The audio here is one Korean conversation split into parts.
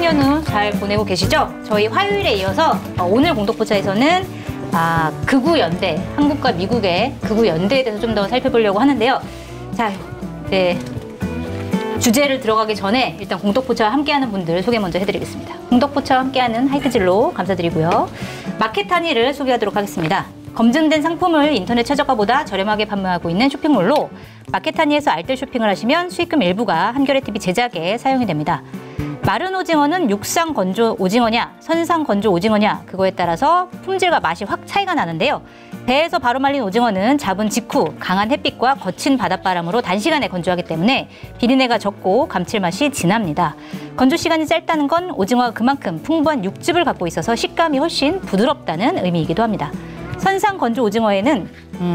연휴 잘 보내고 계시죠? 저희 화요일에 이어서 오늘 공독포차에서는 극우 연대, 한국과 미국의 극우 연대에 대해서 좀 더 살펴보려고 하는데요. 자, 네. 주제를 들어가기 전에 일단 공독포차와 함께하는 분들 소개 먼저 해드리겠습니다. 공독포차와 함께하는 하이트진로 감사드리고요. 마켓하니를 소개하도록 하겠습니다. 검증된 상품을 인터넷 최저가보다 저렴하게 판매하고 있는 쇼핑몰로 마켓하니에서 알뜰 쇼핑을 하시면 수익금 일부가 한겨레TV 제작에 사용이 됩니다. 마른 오징어는 육상 건조 오징어냐, 선상 건조 오징어냐, 그거에 따라서 품질과 맛이 확 차이가 나는데요. 배에서 바로 말린 오징어는 잡은 직후 강한 햇빛과 거친 바닷바람으로 단시간에 건조하기 때문에 비린내가 적고 감칠맛이 진합니다. 건조 시간이 짧다는 건 오징어가 그만큼 풍부한 육즙을 갖고 있어서 식감이 훨씬 부드럽다는 의미이기도 합니다. 선상 건조 오징어에는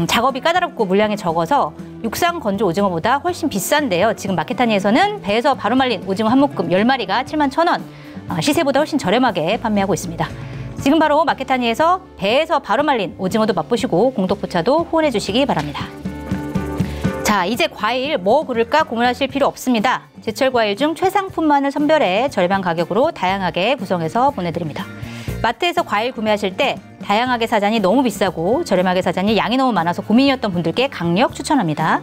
작업이 까다롭고 물량이 적어서 육상 건조 오징어보다 훨씬 비싼데요. 지금 마켓하니에서는 배에서 바로 말린 오징어 한 묶음 10마리가 71,000원, 시세보다 훨씬 저렴하게 판매하고 있습니다. 지금 바로 마켓하니에서 배에서 바로 말린 오징어도 맛보시고 공독포차도 후원해 주시기 바랍니다. 자, 이제 과일 뭐 고를까 고민하실 필요 없습니다. 제철 과일 중 최상품만을 선별해 저렴한 가격으로 다양하게 구성해서 보내드립니다. 마트에서 과일 구매하실 때 다양하게 사자니 너무 비싸고 저렴하게 사자니 양이 너무 많아서 고민이었던 분들께 강력 추천합니다.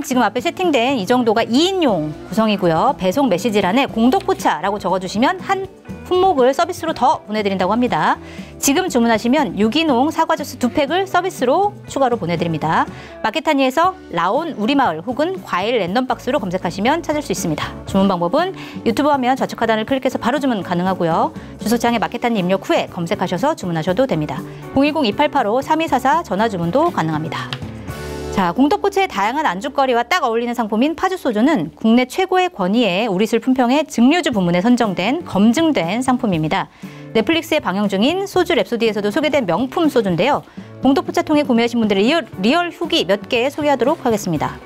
지금 앞에 세팅된 이 정도가 2인용 구성이고요. 배송 메시지란에 공독포차라고 적어주시면 한 품목을 서비스로 더 보내드린다고 합니다. 지금 주문하시면 유기농 사과주스 2팩을 서비스로 추가로 보내드립니다. 마켓하니에서 라온 우리마을 혹은 과일 랜덤박스로 검색하시면 찾을 수 있습니다. 주문 방법은 유튜브 화면 좌측 하단을 클릭해서 바로 주문 가능하고요. 주소창에 마켓하니 입력 후에 검색하셔서 주문하셔도 됩니다. 010-2885-3244 전화 주문도 가능합니다. 자, 공독포차의 다양한 안주거리와 딱 어울리는 상품인 파주소주는 국내 최고의 권위의 우리술 품평의 증류주 부문에 선정된 검증된 상품입니다. 넷플릭스에 방영 중인 소주 랩소디에서도 소개된 명품 소주인데요. 공독포차 통해 구매하신 분들의 리얼 후기 몇 개 소개하도록 하겠습니다.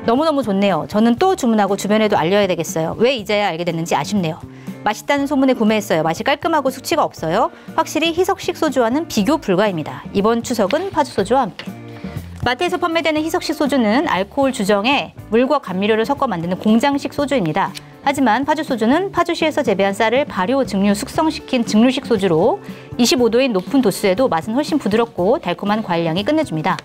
너무너무 좋네요. 저는 또 주문하고 주변에도 알려야 되겠어요. 왜 이제야 알게 됐는지 아쉽네요. 맛있다는 소문에 구매했어요. 맛이 깔끔하고 숙취가 없어요. 확실히 희석식 소주와는 비교 불가입니다. 이번 추석은 파주소주와 함께. 마트에서 판매되는 희석식 소주는 알코올 주정에 물과 감미료를 섞어 만드는 공장식 소주입니다. 하지만 파주소주는 파주시에서 재배한 쌀을 발효, 증류, 숙성시킨 증류식 소주로 25도인 높은 도수에도 맛은 훨씬 부드럽고 달콤한 과일향이 끝내줍니다.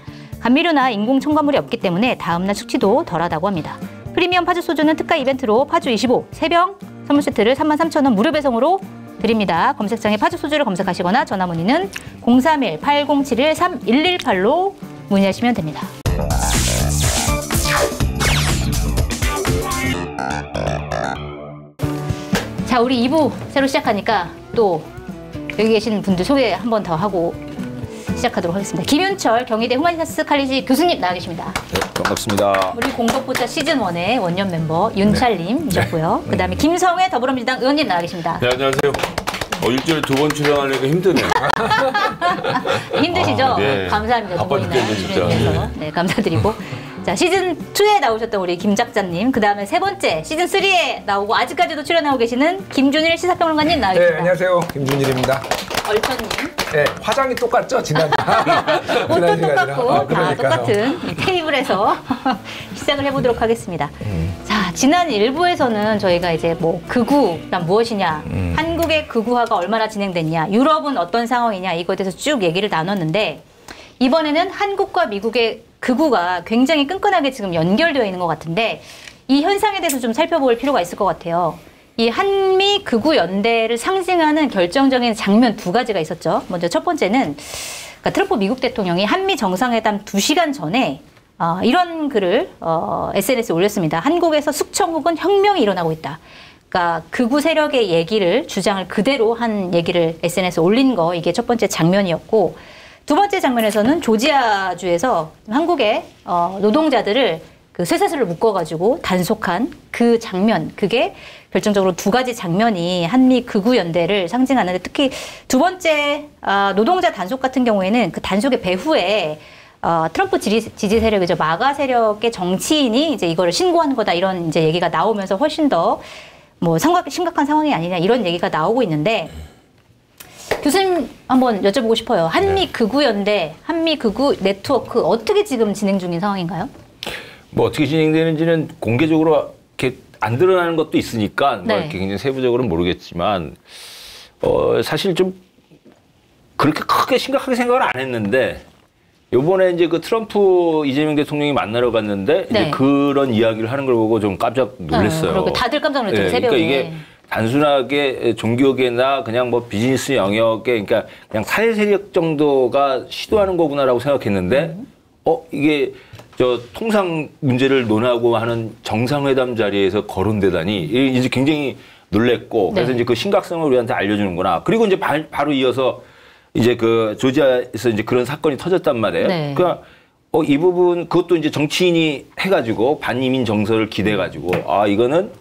감미료나 인공 첨가물이 없기 때문에 다음날 숙취도 덜하다고 합니다. 프리미엄 파주소주는 특가 이벤트로 파주25 3병 선물 세트를 33,000원 무료 배송으로 드립니다. 검색창에 파주소주를 검색하시거나 전화 문의는 031-8071-3118로 문의하시면 됩니다. 자, 우리 2부 새로 시작하니까 또 여기 계신 분들 소개 한 번 더 하고 시작하도록 하겠습니다. 김윤철 경희대 후마니타스 칼리지 교수님 나와 계십니다. 네, 반갑습니다. 우리 공독포차 시즌1의 원년 멤버 윤찰님이셨고요. 네. 그다음에 김성회 더불어민주당 의원님 나와 계십니다. 네, 안녕하세요. 일주일에 2번 출연하려니까 힘드네요. 힘드시죠? 네. 감사합니다. 두 번이나 출연해서. 네, 감사드리고. 자, 시즌2에 나오셨던 우리 김 작자님, 그 다음에 세 번째 시즌3에 나오고 아직까지도 출연하고 계시는 김준일 시사평론가님 나와 계십니다. 네, 안녕하세요. 김준일입니다. 얼천님. 네, 화장이 똑같죠? 옷도 똑같고 다 똑같은 이 테이블에서 시작을 해보도록 하겠습니다. 자, 지난 1부에서는 저희가 이제 뭐 극우란 무엇이냐, 한국의 극우화가 얼마나 진행됐냐, 유럽은 어떤 상황이냐 이거에 대해서 쭉 얘기를 나눴는데 이번에는 한국과 미국의 극우가 굉장히 끈끈하게 지금 연결되어 있는 것 같은데 이 현상에 대해서 좀 살펴볼 필요가 있을 것 같아요. 이 한미 극우 연대를 상징하는 결정적인 장면 두 가지가 있었죠. 먼저 첫 번째는 그러니까 트럼프 미국 대통령이 한미 정상회담 2시간 전에 이런 글을 SNS에 올렸습니다. 한국에서 숙청 혹은 혁명이 일어나고 있다. 그러니까 극우 세력의 주장을 그대로 한 얘기를 SNS에 올린 거, 이게 첫 번째 장면이었고, 두 번째 장면에서는 조지아주에서 한국의 노동자들을 그 쇠사슬을 묶어가지고 단속한 그 장면, 그게 결정적으로 두 가지 장면이 한미 극우 연대를 상징하는데, 특히 두 번째 노동자 단속 같은 경우에는 그 단속의 배후에 트럼프 지지 세력이죠. 마가 세력의 정치인이 이제 이거를 신고한 거다, 이런 이제 얘기가 나오면서 훨씬 더 뭐 심각한 상황이 아니냐, 이런 얘기가 나오고 있는데, 교수님 한번 여쭤보고 싶어요. 한미 극우 연대, 한미 극우 네트워크 어떻게 지금 진행 중인 상황인가요? 뭐 어떻게 진행되는지는 공개적으로 이렇게 안 드러나는 것도 있으니까 뭐 네. 이렇게 굉장히 세부적으로는 모르겠지만 사실 좀 그렇게 크게 심각하게 생각을 안 했는데 요번에 이제 그 트럼프 이재명 대통령이 만나러 갔는데 네. 이제 그런 이야기를 하는 걸 보고 좀 깜짝 놀랐어요. 그러게 다들 깜짝 놀랐죠. 네, 새벽에. 그러니까 이게 단순하게 종교계나 그냥 뭐 비즈니스 영역에 그러니까 그냥 사회 세력 정도가 시도하는 거구나라고 생각했는데 이게 저 통상 문제를 논하고 하는 정상회담 자리에서 거론되다니 이제 굉장히 놀랬고 그래서 네. 이제 그 심각성을 우리한테 알려주는구나. 그리고 이제 바로 이어서 이제 그 조지아에서 이제 그런 사건이 터졌단 말이에요. 네. 그러니까 이 부분 그것도 이제 정치인이 해가지고 반이민 정서를 기대가지고 이거는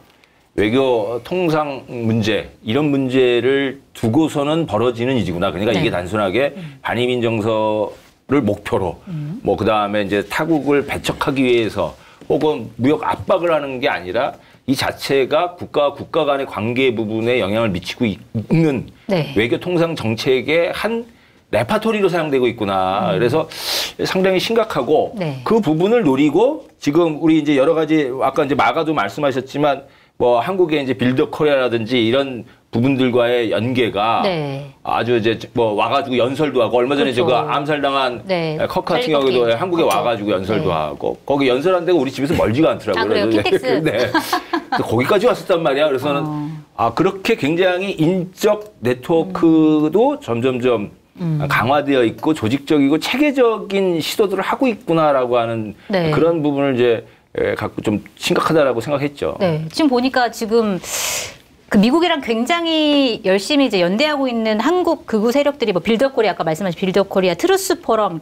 외교 통상 문제 이런 문제를 두고서는 벌어지는 일이구나. 그러니까 네. 이게 단순하게 반이민 정서를 목표로 뭐 그다음에 이제 타국을 배척하기 위해서 혹은 무역 압박을 하는 게 아니라 이 자체가 국가와 국가 간의 관계 부분에 영향을 미치고 있는 네. 외교 통상 정책의 한 레파토리로 사용되고 있구나. 그래서 상당히 심각하고 네. 그 부분을 노리고 지금 우리 이제 여러 가지 아까 이제 마가도 말씀하셨지만 뭐 한국의 이제 빌더 코리아라든지 이런 부분들과의 연계가 네. 아주 이제 뭐 와가지고 연설도 하고 얼마 전에 그렇죠. 저 그 암살당한 네. 컵 같은 찰리 경우도 컵 한국에 그렇죠. 와가지고 연설도 네. 하고 거기 연설한 데가 우리 집에서 멀지가 않더라고요. 그래요? 그래서 킨텍스? 네. 그래서 거기까지 왔었단 말이야. 그래서는 그렇게 굉장히 인적 네트워크도 점점점 강화되어 있고 조직적이고 체계적인 시도들을 하고 있구나라고 하는 네. 그런 부분을 이제 갖고 좀 심각하다라고 생각했죠. 네. 지금 보니까 지금 그 미국이랑 굉장히 열심히 이제 연대하고 있는 한국 극우 세력들이 뭐 빌더 코리아 아까 말씀하신 빌더 코리아, 트루스 포럼,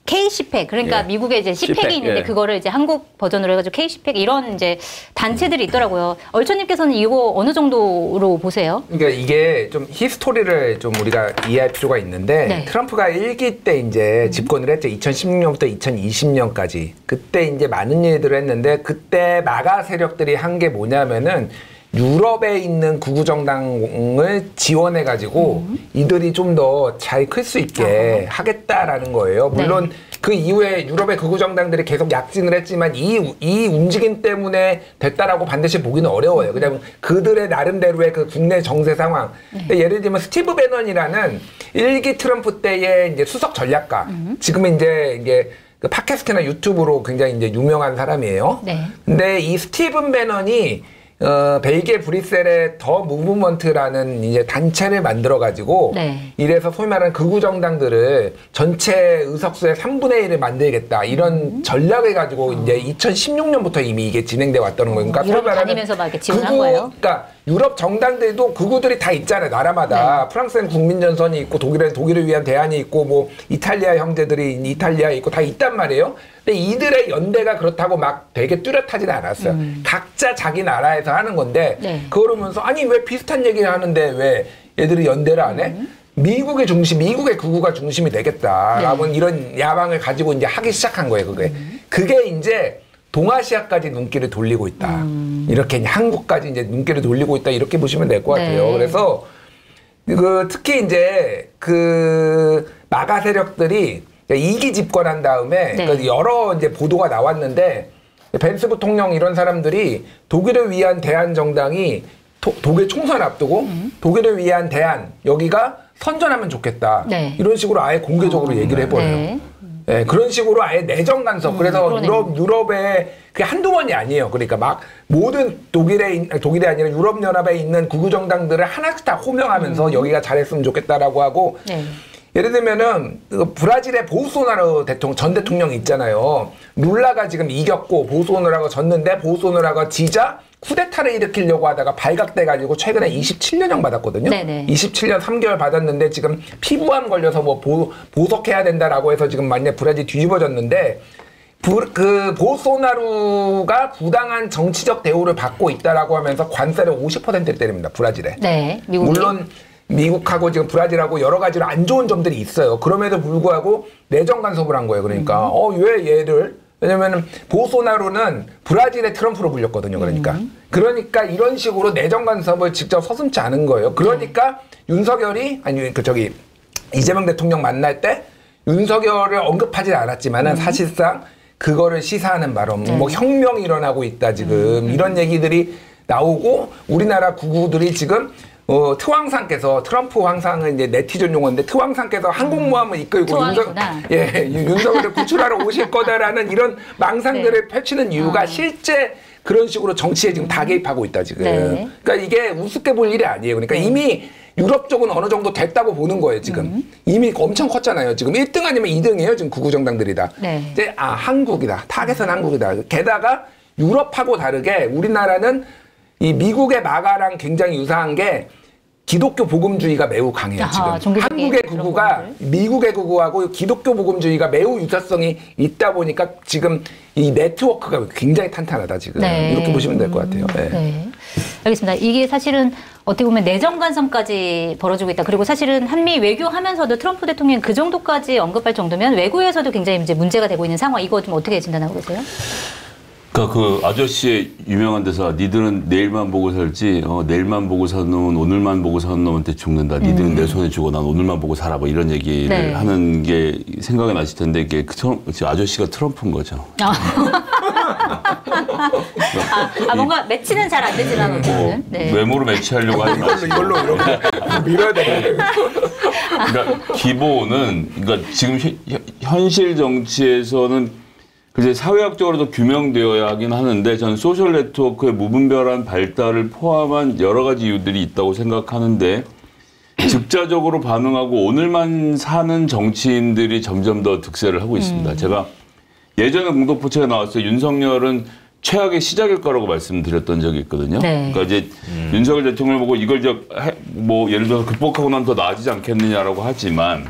K시팩 그러니까 예. 미국에 이제 시팩이 시팩, 있는데 예. 그거를 이제 한국 버전으로 해가지고 K시팩 이런 이제 단체들이 있더라고요. 얼천님께서는 이거 어느 정도로 보세요? 그러니까 이게 좀 히스토리를 좀 우리가 이해할 필요가 있는데 네. 트럼프가 1기 때 이제 집권을 했죠. 2016년부터 2020년까지. 그때 이제 많은 일들을 했는데 그때 마가 세력들이 한 게 뭐냐면은 유럽에 있는 극우 정당을 지원해 가지고 이들이 좀 더 잘 클 수 있게 하겠다라는 거예요. 물론 그 이후에 유럽의 극우 정당들이 계속 약진을 했지만 이 움직임 때문에 됐다라고 반드시 보기는 어려워요. 그냥 그들의 나름대로의 그 국내 정세 상황. 근데 예를 들면 스티브 배넌이라는 1기 트럼프 때의 이제 수석 전략가. 지금은 이제 그 팟캐스트나 유튜브로 굉장히 이제 유명한 사람이에요. 네. 근데 이 스티븐 배넌이 벨기에 브뤼셀의 더 무브먼트라는 이제 단체를 만들어 가지고 네. 이래서 소위 말하는 극우 정당들을 전체 의석수의 3분의 1을 만들겠다 이런 전략을 가지고 이제 2016년부터 이미 이게 진행돼 왔다는 거예요. 그러니까 유럽 소위 말하는 다니면서 막 이렇게 지원한 거예요? 그러니까 유럽 정당들도 극우들이 다 있잖아요. 나라마다. 네. 프랑스는 국민전선이 있고 독일은 독일을 위한 대안이 있고 뭐 이탈리아 형제들이 이탈리아에 있고 다 있단 말이에요. 근데 이들의 연대가 그렇다고 막 되게 뚜렷하지는 않았어요. 각자 자기 나라에서 하는 건데 네. 그러면서 아니 왜 비슷한 얘기를 하는데 왜 얘들이 연대를 안 해? 미국의 미국의 극우가 중심이 되겠다라고 이런 야망을 가지고 이제 하기 시작한 거예요. 그게 이제 동아시아까지 눈길을 돌리고 있다. 이렇게 한국까지 이제 눈길을 돌리고 있다. 이렇게 보시면 될 것 같아요. 네. 그래서 특히 이제 그 마가 세력들이 2기 집권한 다음에 네. 그 여러 이제 보도가 나왔는데 벤스 부통령 이런 사람들이 독일을 위한 대한 정당이 독일 총선 앞두고 독일을 위한 대안 여기가 선전하면 좋겠다. 네. 이런 식으로 아예 공개적으로 얘기를 해버려요. 네. 네, 그런 식으로 아예 내정 간섭. 그래서 그러네요. 유럽에 그게 한두 번이 아니에요. 그러니까 막 모든 독일이 아니라 유럽 연합에 있는 극우 정당들을 하나씩 다 호명하면서 여기가 잘했으면 좋겠다라고 하고 네. 예를 들면은 그 브라질의 보우소나루 전 대통령이 있잖아요. 룰라가 지금 이겼고 보우소나루가 졌는데 보우소나루가 지자 쿠데타를 일으키려고 하다가 발각돼가지고 최근에 27년형 받았거든요. 네네. 27년 3개월 받았는데 지금 피부암 걸려서 뭐 보석해야 된다라고 해서 지금 만약 브라질 뒤집어졌는데 그 보우소나루가 부당한 정치적 대우를 받고 있다라고 하면서 관세를 50%를 때립니다. 브라질에. 네. 미국이. 물론 미국하고 지금 브라질하고 여러 가지로 안 좋은 점들이 있어요. 그럼에도 불구하고 내정 간섭을 한 거예요. 그러니까 왜 얘를 왜냐면은 보소나루는 브라질의 트럼프로 불렸거든요. 그러니까 이런 식으로 내정 간섭을 직접 서슴지 않은 거예요. 그러니까 윤석열이 이재명 대통령 만날 때 윤석열을 언급하지 않았지만은 사실상 그거를 시사하는 발언, 뭐 혁명이 일어나고 있다 지금 이런 얘기들이 나오고 우리나라 구구들이 지금 트왕상께서 트럼프 황상은 이제 네티즌 용어인데 트왕상께서 한국모함을 이끌고 윤석열을 구출하러 오실 거다라는 이런 망상들을 펼치는 이유가 실제 그런 식으로 정치에 지금 다 개입하고 있다 지금. 그러니까 이게 우습게 볼 일이 아니에요. 그러니까 이미 유럽 쪽은 어느 정도 됐다고 보는 거예요 지금. 이미 엄청 컸잖아요. 지금 1등 아니면 2등이에요 지금 구구 정당들이 다. 이제 한국이다. 타겟은 한국이다. 게다가 유럽하고 다르게 우리나라는 이 미국의 마가랑 굉장히 유사한 게 기독교 복음주의가 매우 강해요. 지금 한국의 구구가 미국의 구구하고 기독교 복음주의가 매우 유사성이 있다 보니까 지금 이 네트워크가 굉장히 탄탄하다 지금. 이렇게 보시면 될 것 같아요. 알겠습니다. 이게 사실은 어떻게 보면 내정 간섭까지 벌어지고 있다. 그리고 사실은 한미 외교하면서도 트럼프 대통령이 그 정도까지 언급할 정도면 외국에서도 굉장히 이제 문제가 되고 있는 상황. 이거 좀 어떻게 진단하고 계세요? 그러니까 그 아저씨의 유명한 대사, 니들은 내일만 보고 살지, 내일만 보고 사는 놈은 오늘만 보고 사는 놈한테 죽는다. 니들은 내 손에 죽어, 난 오늘만 보고 살아. 뭐 이런 얘기를 하는 게 생각이 나실 텐데, 이게 아저씨가 트럼프인 거죠. 뭔가 매치는 잘 안 되지만 어쨌든. 외모로 매치하려고 하지 마시고. 이걸로 이렇게 밀어야 돼. 그러니까 기본은, 그러니까 지금 현실 정치에서는 이제 사회학적으로도 규명되어야 하긴 하는데 저는 소셜 네트워크의 무분별한 발달을 포함한 여러 가지 이유들이 있다고 생각하는데 즉자적으로 반응하고 오늘만 사는 정치인들이 점점 더 득세를 하고 있습니다. 제가 예전에 공동포차에 나왔을 때 윤석열은 최악의 시작일 거라고 말씀드렸던 적이 있거든요. 그러니까 이제 윤석열 대통령을 보고 이걸 뭐 예를 들어서 극복하고 나면 더 나아지지 않겠느냐라고 하지만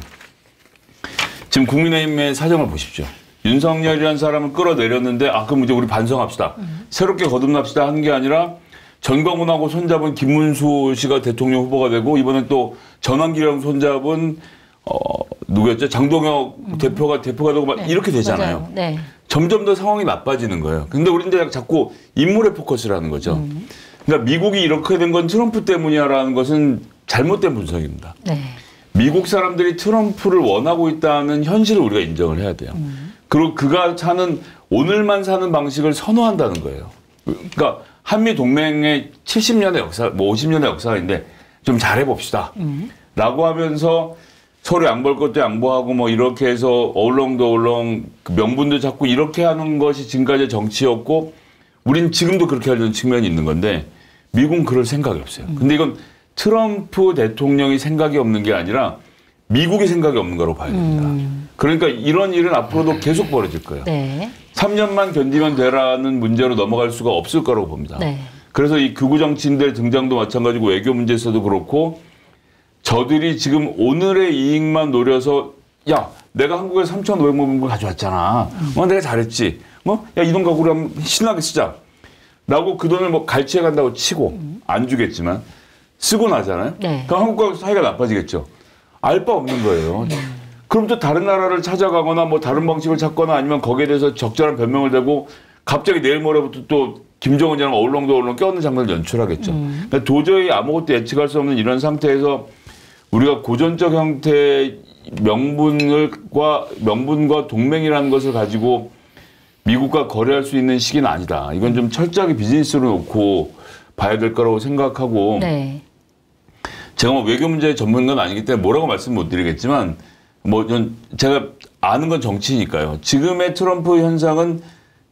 지금 국민의힘의 사정을 보십시오. 윤석열이라는 사람을 끌어내렸는데 그럼 이제 우리 반성합시다. 새롭게 거듭납시다 하는 게 아니라 전광훈하고 손잡은 김문수 씨가 대통령 후보가 되고 이번엔 또 전환기랑 손잡은 누구였죠? 장동혁 대표가 되고 막 이렇게 되잖아요. 점점 더 상황이 나빠지는 거예요. 근데 우리는 이제 자꾸 인물에 포커스를 하는 거죠. 그러니까 미국이 이렇게 된 건 트럼프 때문이야라는 것은 잘못된 분석입니다. 미국 사람들이 트럼프를 원하고 있다는 현실을 우리가 인정을 해야 돼요. 그리고 그가 사는 오늘만 사는 방식을 선호한다는 거예요. 그러니까 한미 동맹의 70년의 역사, 뭐 50년의 역사가 있는데 좀 잘해봅시다. 라고 하면서 서로 양보할 것도 양보하고 뭐 이렇게 해서 어울렁도울렁 명분도 잡고 이렇게 하는 것이 지금까지의 정치였고 우린 지금도 그렇게 하려는 측면이 있는 건데 미국은 그럴 생각이 없어요. 근데 이건 트럼프 대통령이 생각이 없는 게 아니라 미국이 생각이 없는 거라고 봐야 됩니다. 그러니까 이런 일은 앞으로도 계속 벌어질 거예요. 3년만 견디면 되라는 문제로 넘어갈 수가 없을 거라고 봅니다. 그래서 이 극우 정치인들 등장도 마찬가지고 외교 문제에서도 그렇고 저들이 지금 오늘의 이익만 노려서 야 내가 한국에서 3,500만 원 가져왔잖아. 내가 잘했지. 야 이 돈 갖고 우리 한번 신나게 쓰자. 라고 그 돈을 뭐 갈취해 간다고 치고 안 주겠지만 쓰고 나잖아요. 그럼 한국과 사이가 나빠지겠죠. 알 바 없는 거예요. 그럼 또 다른 나라를 찾아가거나 뭐 다른 방식을 찾거나 아니면 거기에 대해서 적절한 변명을 대고 갑자기 내일 모레부터 또 김정은이랑 어울렁도울렁 껴안는 장면을 연출하겠죠. 그러니까 도저히 아무것도 예측할 수 없는 이런 상태에서 우리가 고전적 형태의 명분과 동맹이라는 것을 가지고 미국과 거래할 수 있는 시기는 아니다. 이건 좀 철저하게 비즈니스로 놓고 봐야 될 거라고 생각하고 제가 뭐 외교 문제 전문가는 아니기 때문에 뭐라고 말씀 못 드리겠지만 제가 아는 건 정치니까요. 지금의 트럼프 현상은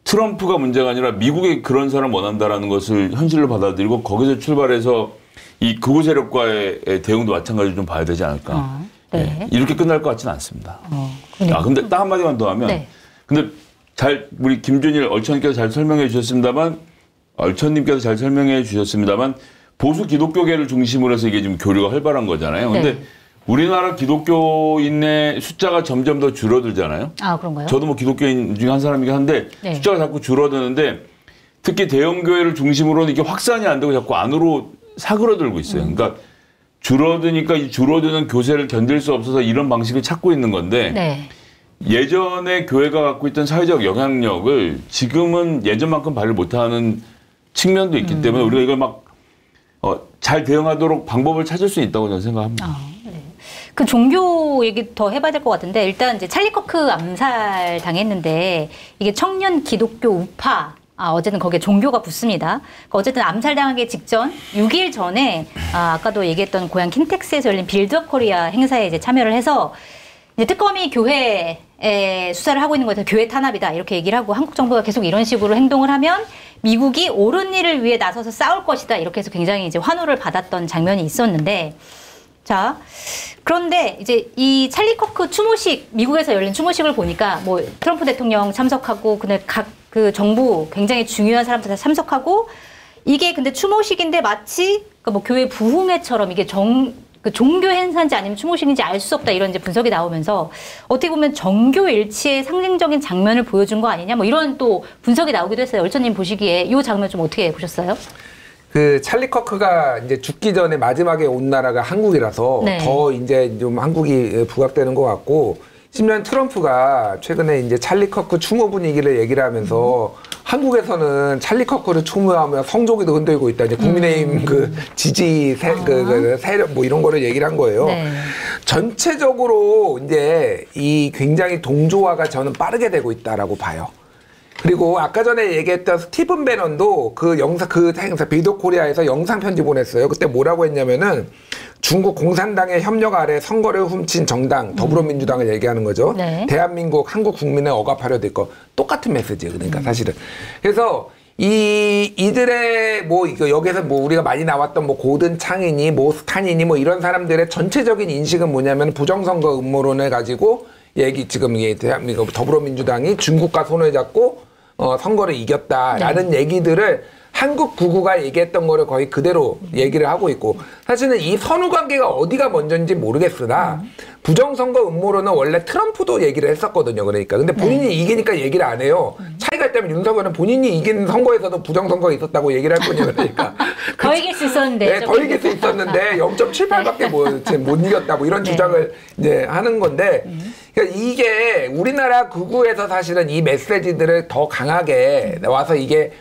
트럼프가 문제가 아니라 미국이 그런 사람 원한다라는 것을 현실로 받아들이고 거기서 출발해서 이 극우 세력과의 대응도 마찬가지로 좀 봐야 되지 않을까. 이렇게 끝날 것 같지는 않습니다. 근데 딱 한마디만 더 하면 근데 우리 김준일 얼천님께서 잘 설명해 주셨습니다만 보수 기독교계를 중심으로 해서 이게 지금 교류가 활발한 거잖아요. 근데 우리나라 기독교인의 숫자가 점점 더 줄어들잖아요. 그런가요? 저도 뭐 기독교인 중에 한 사람이긴 한데 숫자가 자꾸 줄어드는데 특히 대형교회를 중심으로는 이게 확산이 안 되고 자꾸 안으로 사그러들고 있어요. 그러니까 줄어드니까 이 줄어드는 교세를 견딜 수 없어서 이런 방식을 찾고 있는 건데 예전에 교회가 갖고 있던 사회적 영향력을 지금은 예전만큼 발휘 못하는 측면도 있기 때문에 우리가 이걸 막 잘 대응하도록 방법을 찾을 수 있다고 저는 생각합니다. 그 종교 얘기 더 해봐야 될 것 같은데 일단 이제 찰리 커크 암살 당했는데 이게 청년 기독교 우파 어쨌든 거기에 종교가 붙습니다. 그러니까 어쨌든 암살당하기 직전 6일 전에 아까도 얘기했던 고향 킨텍스에서 열린 빌드업 코리아 행사에 이제 참여를 해서 이제 특검이 교회에 수사를 하고 있는 거에서 교회 탄압이다 이렇게 얘기를 하고 한국 정부가 계속 이런 식으로 행동을 하면 미국이 옳은 일을 위해 나서서 싸울 것이다 이렇게 해서 굉장히 이제 환호를 받았던 장면이 있었는데 자 그런데 이제 이 찰리 커크 추모식 미국에서 열린 추모식을 보니까 뭐 트럼프 대통령 참석하고 그날 각 그 정부 굉장히 중요한 사람들 다 참석하고 이게 근데 추모식인데 마치 그 뭐 교회 부흥회처럼 이게 그 종교 행사인지 아니면 추모식인지 알 수 없다 이런 이제 분석이 나오면서 어떻게 보면 정교 일치의 상징적인 장면을 보여준 거 아니냐 뭐 이런 또 분석이 나오기도 했어요. 얼천님 보시기에 이 장면 좀 어떻게 보셨어요? 그 찰리 커크가 이제 죽기 전에 마지막에 온 나라가 한국이라서 네. 더 이제 좀 한국이 부각되는 것 같고 심지어 트럼프가 최근에 이제 찰리 커크 추모 분위기를 얘기를 하면서 한국에서는 찰리 커크를 추모하며 성조기도 흔들고 있다. 이제 국민의힘 그 지지 세력 뭐 이런 거를 얘기를 한 거예요. 네. 전체적으로 이제 이 굉장히 동조화가 저는 빠르게 되고 있다라고 봐요. 그리고 아까 전에 얘기했던 스티븐 배넌도 그 행사 비디오 코리아에서 영상 편지 보냈어요. 그때 뭐라고 했냐면은 중국 공산당의 협력 아래 선거를 훔친 정당 더불어민주당을 얘기하는 거죠. 네. 대한민국 한국 국민을 억압하려 될 거 똑같은 메시지예요. 그러니까 사실은. 그래서 이들의 뭐 여기서 뭐 우리가 많이 나왔던 뭐 고든 창이니 뭐 스탄이니 뭐 이런 사람들의 전체적인 인식은 뭐냐면 부정선거 음모론을 가지고 지금 이게 대한민국 더불어민주당이 중국과 손을 잡고 선거를 이겼다라는 얘기들을 한국 구구가 얘기했던 거를 거의 그대로 얘기를 하고 있고 사실은 이 선후 관계가 어디가 먼저인지 모르겠으나 부정선거 음모론은 원래 트럼프도 얘기를 했었거든요. 그러니까 근데 본인이 이기니까 얘기를 안 해요. 차이가 있다면 윤석열은 본인이 이긴 선거에서도 부정선거가 있었다고 얘기를 할 뿐이에요. 그러니까 더 이길 수 있었는데 네, 더 이길 수 있었는데 0.78밖에 못 이겼다 뭐 이런 주장을 이제 하는 건데 그러니까 이게 우리나라 극우에서 사실은 이 메시지들을 더 강하게 와서 이게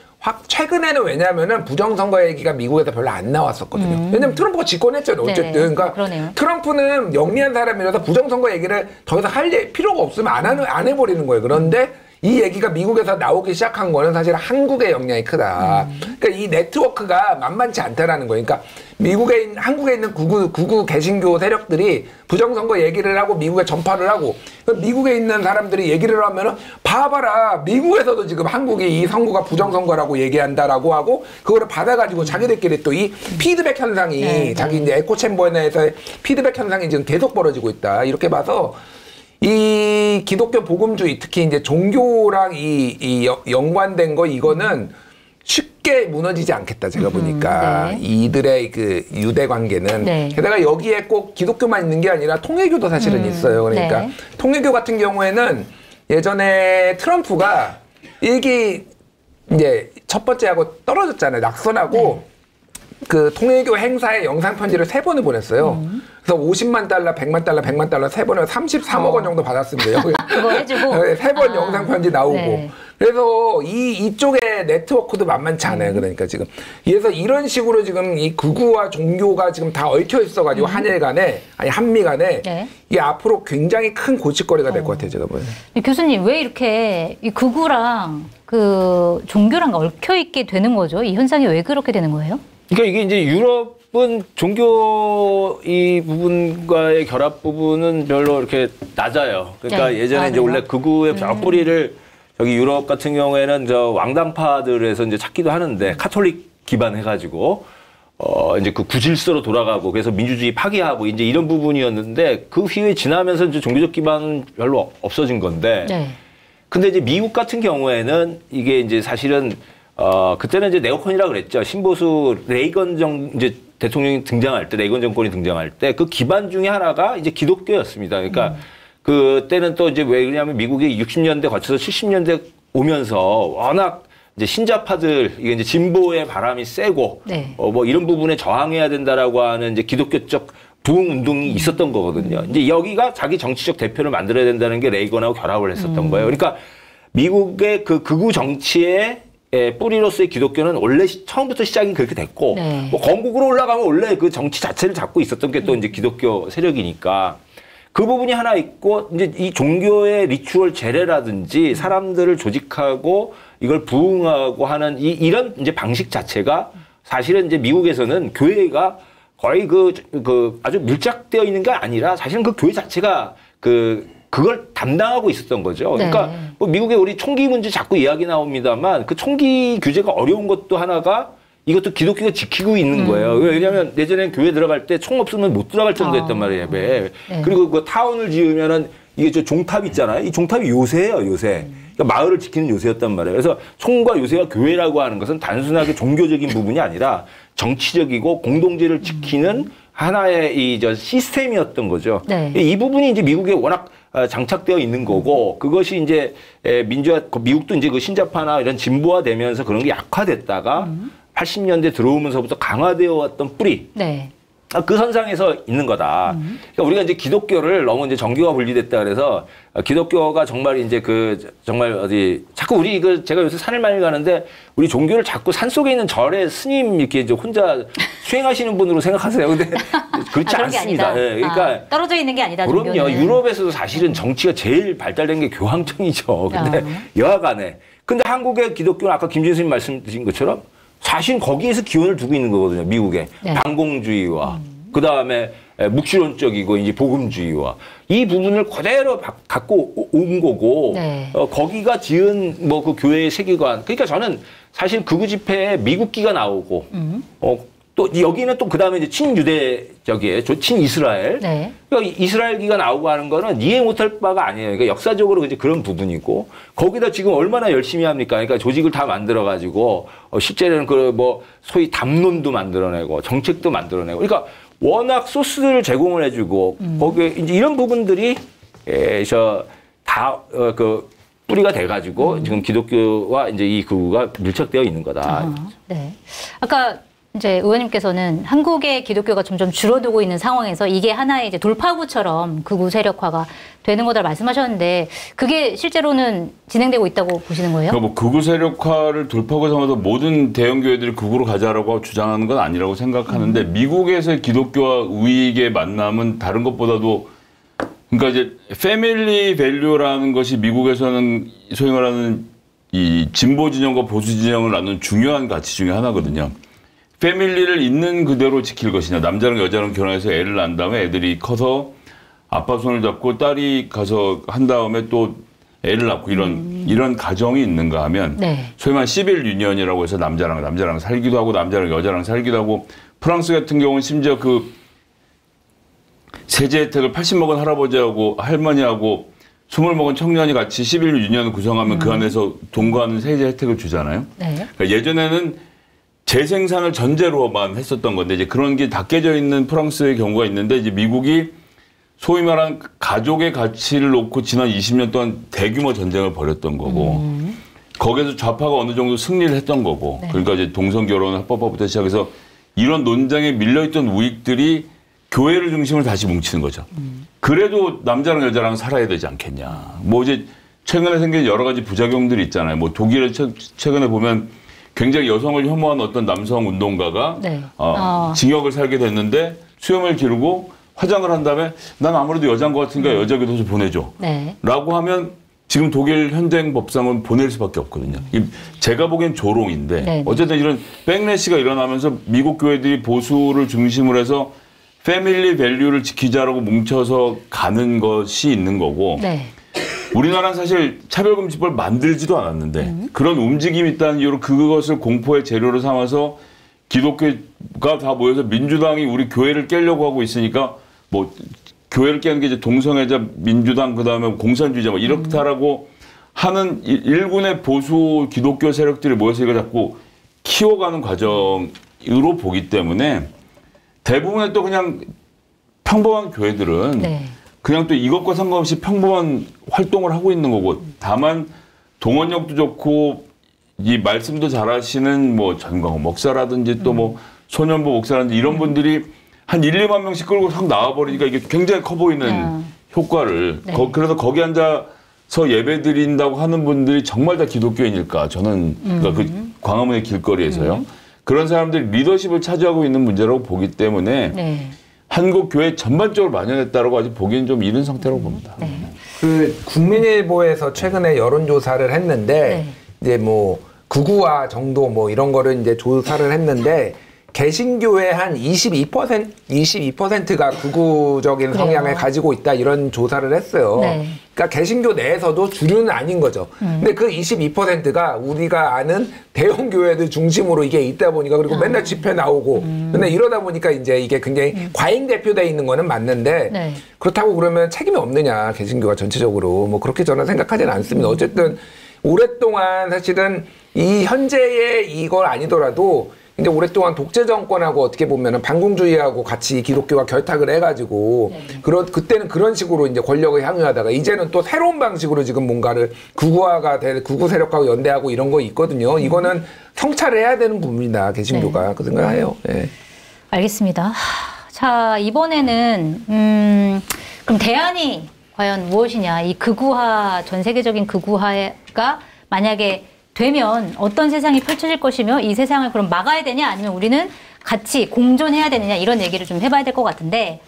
최근에는 왜냐하면은 부정선거 얘기가 미국에서 별로 안 나왔었거든요. 왜냐면 트럼프가 집권했잖아요. 어쨌든. 그러니까 그러네요. 트럼프는 영리한 사람이라서 부정선거 얘기를 더 이상 할 필요가 없으면 안 해버리는 거예요. 그런데 이 얘기가 미국에서 나오기 시작한 거는 사실 한국의 영향이 크다. 그러니까 이 네트워크가 만만치 않다라는 거예요. 그러니까 한국에 있는 구구 개신교 세력들이 부정선거 얘기를 하고 미국에 전파를 하고 미국에 있는 사람들이 얘기를 하면은 봐봐라 미국에서도 지금 한국이 이 선거가 부정선거라고 얘기한다라고 하고 그거를 받아가지고 자기들끼리 또 이 피드백 현상이 자기 이제 에코챔버 내에서의 피드백 현상이 지금 계속 벌어지고 있다. 이렇게 봐서 이 기독교 복음주의 특히 이제 종교랑 연관된 거 이거는 쉽게 무너지지 않겠다 제가 보니까 네. 이들의 그 유대 관계는 네. 게다가 여기에 꼭 기독교만 있는 게 아니라 통일교도 사실은 있어요. 그러니까 네. 통일교 같은 경우에는 예전에 트럼프가 이게 이제 첫 번째하고 떨어졌잖아요. 낙선하고 그 통일교 행사에 영상 편지를 3번을 보냈어요. 그래서 50만 달러, 100만 달러, 100만 달러 3번을 33억 원 정도 받았습니다. 그거 해주고 3번 영상 편지 나오고. 네. 그래서 이쪽에 네트워크도 만만치 않아요. 그러니까 지금. 그래서 이런 식으로 지금 이 극우와 종교가 지금 다 얽혀 있어가지고 한일 간에, 아니 한미 간에 네. 이게 앞으로 굉장히 큰 고치거리가 될 것 같아요. 제가 보면. 교수님 왜 이렇게 이 극우랑 그 종교랑 얽혀 있게 되는 거죠? 이 현상이 왜 그렇게 되는 거예요? 그러니까 이게 이제 유럽은 종교 이 부분과의 결합 부분은 별로 이렇게 낮아요. 그러니까 네. 예전에 이제 그래요? 원래 극우의 뿌리를 저기 유럽 같은 경우에는 저 왕당파들에서 이제 찾기도 하는데 카톨릭 기반해가지고 이제 그 구질서로 돌아가고 그래서 민주주의 파괴하고 이제 이런 부분이었는데 그 후에 지나면서 이제 종교적 기반은 별로 없어진 건데. 네. 근데 이제 미국 같은 경우에는 이게 이제 사실은 그때는 이제 네오콘이라 그랬죠. 신보수 레이건 이제 대통령이 등장할 때, 레이건 정권이 등장할 때 그 기반 중에 하나가 이제 기독교였습니다. 그러니까 그때는 또 이제 왜 그러냐면 미국이 60년대 거쳐서 70년대 오면서 워낙 이제 신자파들, 이게 이제 진보의 바람이 세고, 네. 뭐 이런 부분에 저항해야 된다라고 하는 이제 기독교적 부흥 운동이 있었던 거거든요. 이제 여기가 자기 정치적 대표를 만들어야 된다는 게 레이건하고 결합을 했었던 거예요. 그러니까 미국의 그 극우 정치의 뿌리로서의 기독교는 원래 처음부터 시작이 그렇게 됐고, 네. 뭐 건국으로 올라가면 원래 그 정치 자체를 잡고 있었던 게 또 이제 기독교 세력이니까. 그 부분이 하나 있고 이제 이 종교의 리추얼 제례라든지 사람들을 조직하고 이걸 부응하고 하는 이런 이제 방식 자체가 사실은 이제 미국에서는 교회가 거의 그 아주 밀착되어 있는 게 아니라 사실은 그 교회 자체가 그걸 담당하고 있었던 거죠. 그러니까 네. 뭐 미국에 우리 총기 문제 자꾸 이야기 나옵니다만 그 총기 규제가 어려운 것도 하나가 이것도 기독교가 지키고 있는 거예요. 왜냐하면 예전엔 교회 들어갈 때 총 없으면 못 들어갈 정도였단 말이에요. 예배. 네. 그리고 그 타운을 지으면은 이게 저 종탑 있잖아요. 이 종탑이 요새예요, 요새. 그러니까 마을을 지키는 요새였단 말이에요. 그래서 총과 요새가 교회라고 하는 것은 단순하게 종교적인 부분이 아니라 정치적이고 공동체를 지키는 하나의 이 시스템이었던 거죠. 네. 이 부분이 이제 미국에 워낙 장착되어 있는 거고 그것이 이제 미국도 이제 그 신자파나 이런 진보화되면서 그런 게 약화됐다가 80년대 들어오면서부터 강화되어 왔던 뿌리. 네. 그 선상에서 있는 거다. 그러니까 우리가 이제 기독교를 너무 이제 정교가 분리됐다 그래서 기독교가 정말 이제 정말 어디 자꾸 우리 제가 요새 산을 많이 가는데 우리 종교를 자꾸 산 속에 있는 절에 스님 이렇게 이제 혼자 수행하시는 분으로 생각하세요. 근데 그렇지 그런 게 않습니다. 아니다. 예, 그러니까 떨어져 있는 게 아니다. 그럼요. 종교는. 유럽에서도 사실은 정치가 제일 발달된 게 교황청이죠. 근데 여하간에 근데 한국의 기독교는 아까 김진수 님 말씀 드린 것처럼 사실 거기에서 기원을 두고 있는 거거든요. 미국에. 네. 반공주의와 그다음에 묵시론적이고 이제 복음주의와 이 부분을 그대로 갖고 온 거고 네. 거기가 지은 뭐 그 교회의 세계관. 그러니까 저는 사실 극우 집회에 미국기가 나오고 또 여기는 또 그다음에 이제 친유대적이에요. 친이스라엘. 네. 그러니까 이스라엘기가 나오고 하는 거는 이해 못할 바가 아니에요. 그러니까 역사적으로 이제 그런 부분이고 거기다 지금 얼마나 열심히 합니까? 그러니까 조직을 다 만들어 가지고 실제로는 그 뭐 소위 담론도 만들어내고 정책도 만들어내고 그러니까 워낙 소스를 제공을 해주고 거기에 이제 이런 부분들이 그 뿌리가 돼가지고 지금 기독교와 이제 이 극우가 밀착되어 있는 거다. 네. 아까 이제 의원님께서는 한국의 기독교가 점점 줄어들고 있는 상황에서 이게 하나의 이제 돌파구처럼 극우 세력화가 되는 거다 말씀하셨는데 그게 실제로는 진행되고 있다고 보시는 거예요? 그러니까 뭐 극우 세력화를 돌파구 삼아서 모든 대형 교회들이 극우로 가자라고 주장하는 건 아니라고 생각하는데 미국에서의 기독교와 우익의 만남은 다른 것보다도 그러니까 이제 패밀리 밸류라는 것이 미국에서는 소위 말하는 이 진보 진영과 보수 진영을 나누는 중요한 가치 중에 하나거든요. 패밀리를 있는 그대로 지킬 것이냐. 남자랑 여자랑 결혼해서 애를 낳은 다음에 애들이 커서 아빠 손을 잡고 딸이 가서 한 다음에 또 애를 낳고 이런 가정이 있는가 하면 네. 소위 말하는 시빌 유니언이라고 해서 남자랑 살기도 하고 남자랑 여자랑 살기도 하고 프랑스 같은 경우는 심지어 그 세제 혜택을 80 먹은 할아버지하고 할머니하고 20 먹은 청년이 같이 시빌 유니언을 구성하면 그 안에서 동거하는 세제 혜택을 주잖아요. 네. 그러니까 예전에는 재생산을 전제로만 했었던 건데 이제 그런 게 다 깨져 있는 프랑스의 경우가 있는데 이제 미국이 소위 말한 가족의 가치를 놓고 지난 20년 동안 대규모 전쟁을 벌였던 거고 거기에서 좌파가 어느 정도 승리를 했던 거고 네. 그러니까 이제 동성 결혼 합법화부터 시작해서 이런 논쟁에 밀려있던 우익들이 교회를 중심으로 다시 뭉치는 거죠. 그래도 남자랑 여자랑 살아야 되지 않겠냐. 뭐 이제 최근에 생긴 여러 가지 부작용들이 있잖아요. 뭐 독일에 최근에 보면 굉장히 여성을 혐오한 어떤 남성 운동가가 네. 징역을 살게 됐는데 수염을 기르고 화장을 한 다음에 난 아무래도 여자인 것 같으니까 여자 교도소 보내줘. 네. 라고 하면 지금 독일 현행 법상은 보낼 수밖에 없거든요. 제가 보기엔 조롱인데 네. 어쨌든 이런 백래시가 일어나면서 미국 교회들이 보수를 중심으로 해서 패밀리 밸류를 지키자라고 뭉쳐서 가는 것이 있는 거고 네. 우리나라는 사실 차별금지법을 만들지도 않았는데 그런 움직임이 있다는 이유로 그것을 공포의 재료로 삼아서 기독교가 다 모여서 민주당이 우리 교회를 깨려고 하고 있으니까 뭐 교회를 깨는 게 이제 동성애자 민주당 그다음에 공산주의자 뭐 이렇다라고 하는 일군의 보수 기독교 세력들이 모여서 이걸 자꾸 키워가는 과정으로 보기 때문에 대부분의 또 그냥 평범한 교회들은 네. 그냥 또 이것과 상관없이 평범한 활동을 하고 있는 거고 다만 동원력도 좋고 이 말씀도 잘하시는 뭐 전광호 목사라든지 또 뭐 소년보 목사라든지 이런 분들이 한 1, 2만 명씩 끌고 확 나와버리니까 이게 굉장히 커 보이는 효과를 네. 그래서 거기 앉아서 예배 드린다고 하는 분들이 정말 다 기독교인일까 저는 그러니까 그 광화문의 길거리에서요 그런 사람들이 리더십을 차지하고 있는 문제라고 보기 때문에 네. 한국 교회 전반적으로 만연했다라고 아직 보기엔 좀 이른 상태라고 봅니다. 네. 그 국민일보에서 최근에 여론조사를 했는데 이제 뭐 극우화 정도 뭐 이런 거를 이제 조사를 했는데 개신교의 한 22%가 극우적인 그래요. 성향을 가지고 있다 이런 조사를 했어요. 네. 그러니까 개신교 내에서도 주류는 아닌 거죠. 근데 그 22%가 우리가 아는 대형 교회들 중심으로 이게 있다 보니까 그리고 맨날 집회 나오고 근데 이러다 보니까 이제 이게 굉장히 과잉 대표돼 있는 거는 맞는데 네. 그렇다고 그러면 책임이 없느냐 개신교가 전체적으로 뭐 그렇게 저는 생각하지는 않습니다. 어쨌든 오랫동안 사실은 이 현재의 이걸 아니더라도 이제 오랫동안 독재 정권하고 어떻게 보면은 반공주의하고 같이 기독교가 결탁을 해가지고 그때는 그런 식으로 이제 권력을 향유하다가 이제는 또 새로운 방식으로 지금 뭔가를 극우화가 극우 세력하고 연대하고 이런 거 있거든요. 이거는 성찰을 해야 되는 부분이다 개신교가 그 생각해요. 네. 알겠습니다. 자, 이번에는 그럼 대안이 과연 무엇이냐? 이 극우화, 전 세계적인 극우화가 만약에 되면 어떤 세상이 펼쳐질 것이며 이 세상을 그럼 막아야 되냐 아니면 우리는 같이 공존해야 되느냐 이런 얘기를 좀 해봐야 될 것 같은데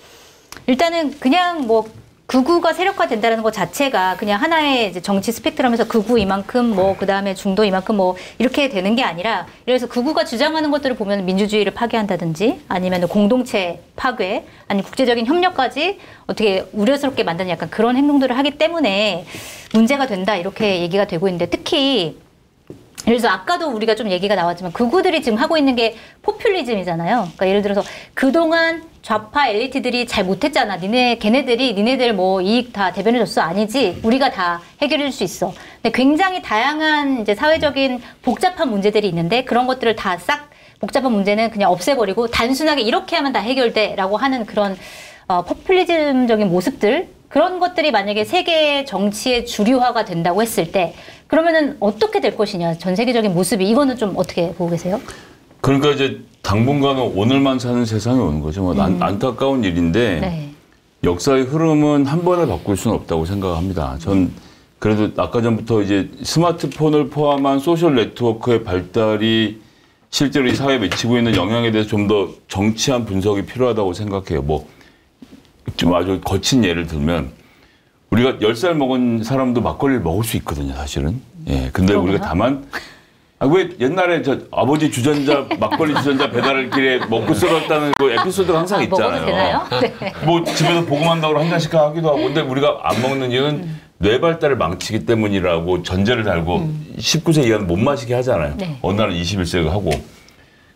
일단은 그냥 뭐 극우가 세력화된다는 것 자체가 그냥 하나의 이제 정치 스펙트럼에서 극우 이만큼 뭐 그다음에 중도 이만큼 뭐 이렇게 되는 게 아니라 그래서 극우가 주장하는 것들을 보면 민주주의를 파괴한다든지 아니면 공동체 파괴 아니 국제적인 협력까지 어떻게 우려스럽게 만드는 약간 그런 행동들을 하기 때문에 문제가 된다 이렇게 얘기가 되고 있는데 특히 그래서 아까도 우리가 좀 얘기가 나왔지만 극우들이 지금 하고 있는 게 포퓰리즘이잖아요. 그러니까 예를 들어서 그동안 좌파 엘리트들이 잘 못했잖아. 걔네들 뭐 이익 다 대변해줬어. 아니지. 우리가 다 해결해줄 수 있어. 근데 굉장히 다양한 이제 사회적인 복잡한 문제들이 있는데 그런 것들을 다 싹 복잡한 문제는 그냥 없애버리고 단순하게 이렇게 하면 다 해결돼라고 하는 그런 포퓰리즘적인 모습들 그런 것들이 만약에 세계 정치의 주류화가 된다고 했을 때 그러면은 어떻게 될 것이냐 전 세계적인 모습이 이거는 좀 어떻게 보고 계세요? 그러니까 이제 당분간은 오늘만 사는 세상이 오는 거죠. 뭐 안타까운 일인데 네. 역사의 흐름은 한 번에 바꿀 수는 없다고 생각합니다. 전 그래도 아까 전부터 이제 스마트폰을 포함한 소셜 네트워크의 발달이 실제로 이 사회에 미치고 있는 영향에 대해서 좀 더 정치한 분석이 필요하다고 생각해요. 뭐 좀 아주 거친 예를 들면 우리가 10살 먹은 사람도 막걸리를 먹을 수 있거든요, 사실은. 예. 근데 그러구나. 우리가 다만 왜 옛날에 저 아버지 주전자 막걸리 주전자 배달을 길에 먹고 썰었다는 그 에피소드가 항상 있잖아요. 먹어도 되나요? 네. 뭐 집에서 보고만다고 한 잔씩 하기도 하고 근데 우리가 안 먹는 이유는 뇌 발달을 망치기 때문이라고 전제를 달고 19세 이하는 못 마시게 하잖아요. 네. 어느 날은 21세가 하고.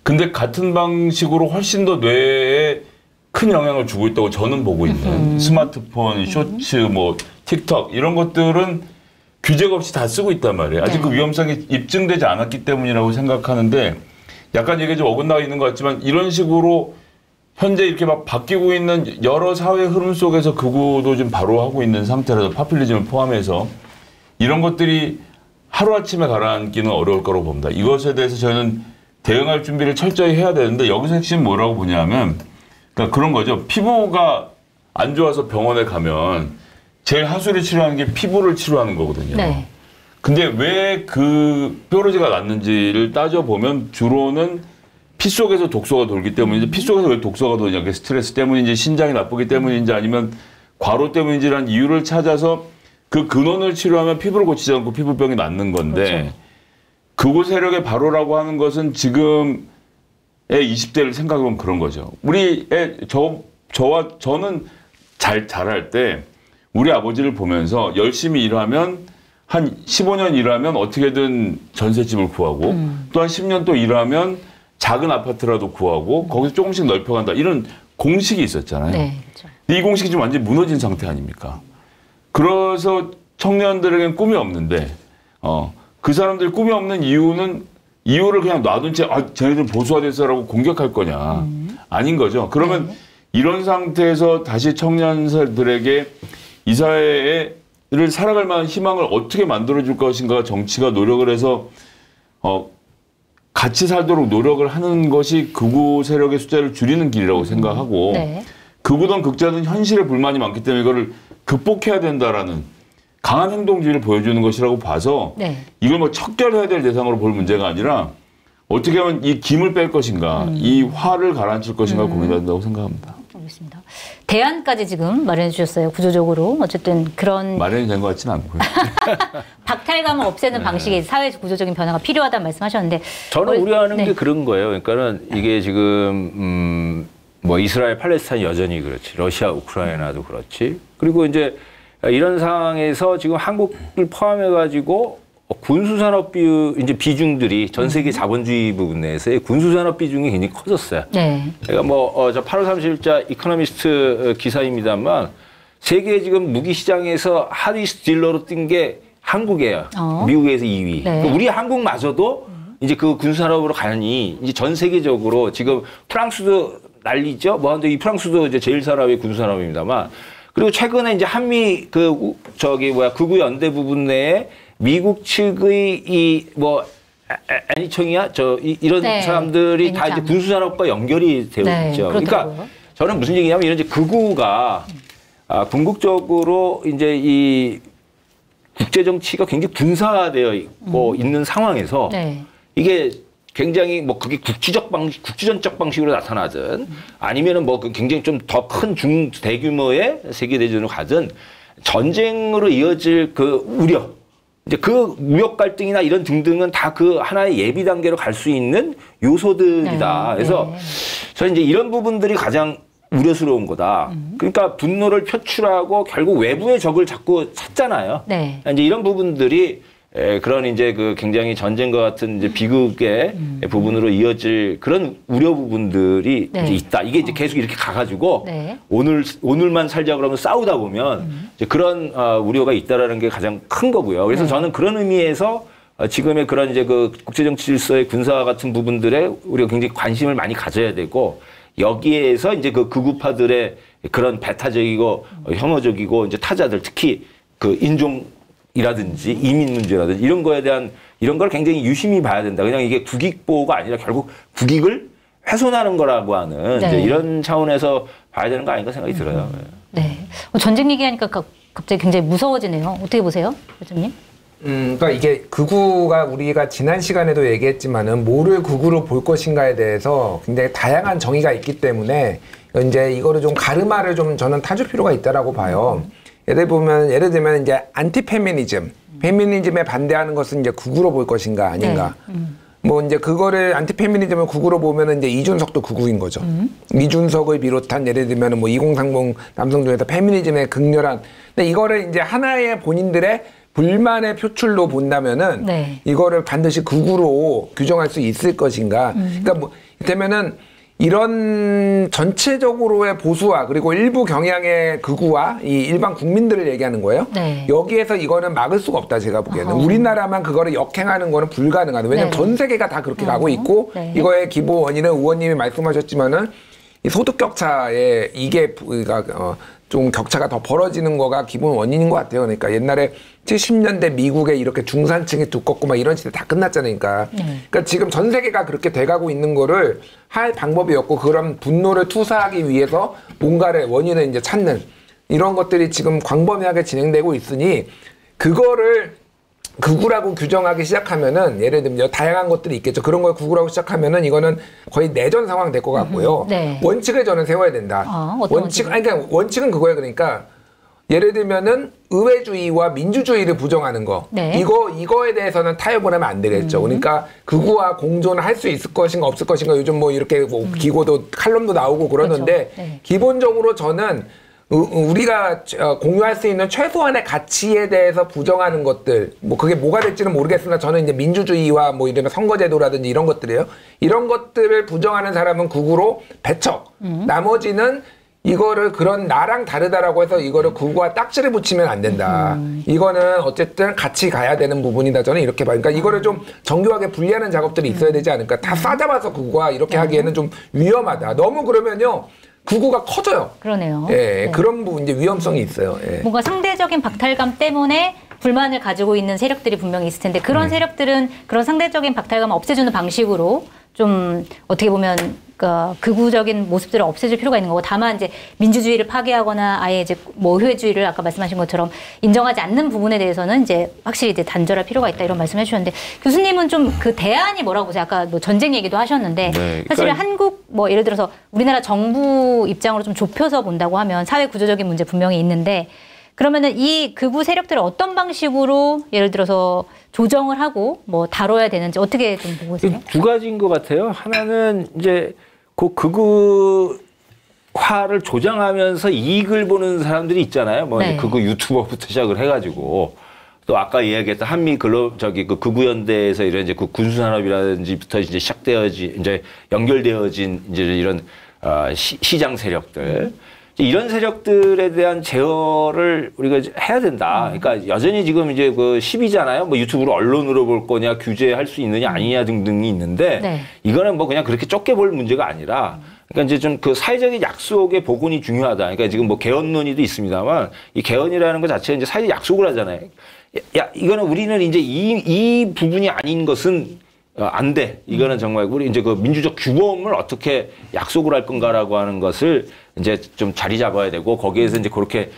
근데 같은 방식으로 훨씬 더 뇌에 큰 영향을 주고 있다고 저는 보고 있는 스마트폰, 쇼츠, 뭐 틱톡 이런 것들은 규제가 없이 다 쓰고 있단 말이에요. 아직 네. 그 위험성이 입증되지 않았기 때문이라고 생각하는데 약간 얘기가 좀 어긋나가 있는 것 같지만 이런 식으로 현재 이렇게 막 바뀌고 있는 여러 사회 흐름 속에서 극우도 지금 바로 하고 있는 상태라서 파퓰리즘을 포함해서 이런 것들이 하루아침에 가라앉기는 어려울 거라고 봅니다. 이것에 대해서 저는 대응할 준비를 철저히 해야 되는데 여기서 핵심은 뭐라고 보냐면 그러니까 그런 거죠. 피부가 안 좋아서 병원에 가면 제일 하수를 치료하는 게 피부를 치료하는 거거든요. 네. 근데 왜 그 뾰루지가 났는지를 따져보면 주로는 피 속에서 독소가 돌기 때문인지 피 속에서 왜 독소가 도냐 그 스트레스 때문인지 신장이 나쁘기 때문인지 아니면 과로 때문인지라는 이유를 찾아서 그 근원을 치료하면 피부를 고치지 않고 피부병이 낫는 건데 그렇죠. 극우 세력의 바로라고 하는 것은 지금의 20대를 생각해보면 그런 거죠. 저는 잘할 때 우리 아버지를 보면서 열심히 일하면 한 15년 일하면 어떻게든 전셋집을 구하고 또 한 10년 또 일하면 작은 아파트라도 구하고 거기서 조금씩 넓혀간다. 이런 공식이 있었잖아요. 네, 그렇죠. 근데 이 공식이 좀 완전히 무너진 상태 아닙니까? 그래서 청년들에겐 꿈이 없는데 그 사람들이 꿈이 없는 이유를 그냥 놔둔 채 쟤네들 보수화됐어라고 공격할 거냐. 아닌 거죠. 그러면 네. 이런 상태에서 다시 청년들에게 이 사회를 살아갈 만한 희망을 어떻게 만들어줄 것인가 정치가 노력을 해서 같이 살도록 노력을 하는 것이 극우 세력의 숫자를 줄이는 길이라고 생각하고 네. 극우든 극자든 현실에 불만이 많기 때문에 이거를 극복해야 된다라는 강한 행동주의를 보여주는 것이라고 봐서 네. 이걸 뭐 척결해야 될 대상으로 볼 문제가 아니라 어떻게 하면 이 김을 뺄 것인가 이 화를 가라앉힐 것인가 고민한다고 생각합니다. 알겠습니다. 대안까지 지금 마련해 주셨어요. 구조적으로 어쨌든 그런 마련이 된 것 같지는 않고요. 박탈감을 없애는 방식의 사회 구조적인 변화가 필요하다는 말씀하셨는데 저는 우려하는 네. 게 그런 거예요. 그러니까는 이게 지금 뭐 이스라엘, 팔레스타인 여전히 그렇지, 러시아, 우크라이나도 그렇지. 그리고 이제 이런 상황에서 지금 한국을 포함해가지고 군수산업 비중들이 전 세계 자본주의 부분 내에서의 군수산업 비중이 굉장히 커졌어요. 네. 그러니까 저 8월 30일자 이코노미스트 기사입니다만 세계 지금 무기 시장에서 하디스 딜러로 뛴 게 한국이에요. 미국에서 2위. 네. 그러니까 우리 한국마저도 이제 그 군수산업으로 가니 이제 전 세계적으로 지금 프랑스도 난리죠. 뭐 근데 이 프랑스도 이제 제일 산업이 군수산업입니다만 그리고 최근에 이제 한미 극우 연대 부분 내에 미국 측의 애니청이야 이런 네, 사람들이 다 이제 군수산업과 연결이 되어 네, 있죠. 그렇더라고요. 그러니까 저는 무슨 얘기냐면 이런 이제 극우가 궁극적으로 이제 이 국제 정치가 굉장히 군사화되어 있고 있는 상황에서 네. 이게 굉장히 그게 국지전적 방식으로 나타나든 아니면은 굉장히 좀 더 큰 대규모의 세계대전으로 가든 전쟁으로 이어질 그 우려. 이제 그 무역 갈등이나 이런 등등은 다 그 하나의 예비 단계로 갈 수 있는 요소들이다. 네. 그래서 네. 저는 이제 이런 부분들이 가장 우려스러운 거다. 그러니까 분노를 표출하고 결국 외부의 적을 자꾸 찾잖아요. 네. 이제 이런 부분들이 그런 이제 그 굉장히 전쟁과 같은 이제 비극의 부분으로 이어질 그런 우려 부분들이 네. 이제 있다. 이게 이제 계속 이렇게 가가지고 네. 오늘만 살자 그러면 싸우다 보면 이제 그런 우려가 있다라는 게 가장 큰 거고요. 그래서 저는 그런 의미에서 지금의 그런 이제 그 국제정치 질서의 군사와 같은 부분들에 우리가 굉장히 관심을 많이 가져야 되고 여기에서 이제 그 극우파들의 그런 배타적이고 혐오적이고 이제 타자들 특히 그 인종이라든지 이민 문제라든지 이런 거에 대한 이런 걸 굉장히 유심히 봐야 된다. 그냥 이게 국익 보호가 아니라 결국 국익을 훼손하는 거라고 하는 네. 이제 이런 차원에서 봐야 되는 거 아닌가 생각이 들어요. 네. 전쟁 얘기하니까 갑자기 굉장히 무서워지네요. 어떻게 보세요, 교수님? 그러니까 이게 극우가 우리가 지난 시간에도 얘기했지만은 뭐를 극우로 볼 것인가에 대해서 굉장히 다양한 정의가 있기 때문에 이제 이거를 좀 가르마를 좀 저는 타줄 필요가 있다라고 봐요. 예를 들면 이제 안티 페미니즘에 반대하는 것은 이제 극우로 볼 것인가 아닌가. 네. 뭐 이제 그거를 안티 페미니즘을 극우로 보면은 이제 이준석도 극우인 거죠. 이준석을 비롯한 예를 들면은 뭐 2030 남성 중에서 페미니즘의 극렬한 근데 이거를 이제 하나의 본인들의 불만의 표출로 본다면은 네. 이거를 반드시 극우로 규정할 수 있을 것인가. 그러니까 뭐 이를테면은 이런 전체적으로의 보수화 그리고 일부 경향의 극우와 이 일반 국민들을 얘기하는 거예요. 네. 여기에서 이거는 막을 수가 없다 제가 보기에는. 우리나라만 그거를 역행하는 거는 불가능하다. 왜냐하면 네. 전 세계가 다 그렇게 가고 있고 네. 이거의 기본 원인은 의원님이 말씀하셨지만은 이 소득 격차에 이게 좀 격차가 더 벌어지는 거가 기본 원인인 것 같아요. 그러니까 옛날에 70년대 미국에 이렇게 중산층이 두껍고 막 이런 시대 다 끝났잖아요. 그러니까 지금 전 세계가 그렇게 돼가고 있는 거를 할 방법이 없고 그런 분노를 투사하기 위해서 뭔가를 원인을 이제 찾는 이런 것들이 지금 광범위하게 진행되고 있으니 그거를 극우라고 규정하기 시작하면은 예를 들면 다양한 것들이 있겠죠. 그런 걸 극우라고 시작하면은 이거는 거의 내전 상황 될 것 같고요. 네. 원칙을 저는 세워야 된다. 어떤 그러니까 원칙은 그거예요. 그러니까 예를 들면은 의회주의와 민주주의를 부정하는 거. 네. 이거에 대해서는 타협을 하면 안 되겠죠. 그러니까 극우와 공존을 할 수 있을 것인가 없을 것인가 요즘 뭐 이렇게 뭐 기고도 칼럼도 나오고 그러는데 그렇죠. 네. 기본적으로 저는 우리가 공유할 수 있는 최소한의 가치에 대해서 부정하는 것들, 뭐 그게 뭐가 될지는 모르겠으나 저는 이제 민주주의와 뭐 이러면 선거제도라든지 이런 것들이에요. 이런 것들을 부정하는 사람은 극우로 배척. 나머지는 이거를 그런 나랑 다르다라고 해서 이거를 극우와 딱지를 붙이면 안 된다. 이거는 어쨌든 같이 가야 되는 부분이다. 저는 이렇게 봐요. 그러니까 이거를 좀 정교하게 분리하는 작업들이 있어야 되지 않을까. 다 싸잡아서 극우와 이렇게 하기에는 좀 위험하다. 너무 그러면요. 극우가 커져요. 그러네요. 예, 네. 그런 부분 이제 위험성이 있어요. 예. 뭔가 상대적인 박탈감 때문에 불만을 가지고 있는 세력들이 분명히 있을 텐데 그런 세력들은 그런 상대적인 박탈감을 없애주는 방식으로 좀 어떻게 보면 극우적인 모습들을 없애줄 필요가 있는 거고, 다만 이제 민주주의를 파괴하거나 아예 이제 뭐 의회주의를 아까 말씀하신 것처럼 인정하지 않는 부분에 대해서는 이제 확실히 이제 단절할 필요가 있다 이런 말씀해 주셨는데, 교수님은 좀 그 대안이 뭐라고 보세요? 아까 뭐 전쟁 얘기도 하셨는데 네, 사실은 한국 뭐 예를 들어서 우리나라 정부 입장으로 좀 좁혀서 본다고 하면 사회 구조적인 문제 분명히 있는데, 그러면은 이 극우 세력들을 어떤 방식으로 예를 들어서 조정을 하고 뭐 다뤄야 되는지 어떻게 좀 보고 계세요? 두 가지인 것 같아요. 하나는 이제 그 극우화를 조장하면서 이익을 보는 사람들이 있잖아요. 뭐 네. 극우 유튜버부터 시작을 해가지고 또 아까 이야기했던 한미 그 극우연대에서 이런 이제 그 군수산업이라든지부터 이제 이제 연결되어진 이제 이런 시장 세력들. 이런 세력들에 대한 제어를 우리가 해야 된다. 그러니까 여전히 지금 이제 그 10이잖아요. 뭐 유튜브로 언론으로 볼 거냐, 규제할 수 있느냐 아니냐 등등이 있는데 네. 이거는 뭐 그냥 그렇게 좁게 볼 문제가 아니라, 그러니까 이제 좀 그 사회적인 약속의 복원이 중요하다. 그러니까 지금 뭐 개헌 논의도 있습니다만 이 개헌이라는 것 자체가 이제 사회적 약속을 하잖아요. 야, 이거는 우리는 이제 이 부분이 아닌 것은 안 돼. 이거는 정말 우리 이제 그 민주적 규범을 어떻게 약속을 할 건가라고 하는 것을 이제 좀 자리 잡아야 되고, 거기에서 이제 그렇게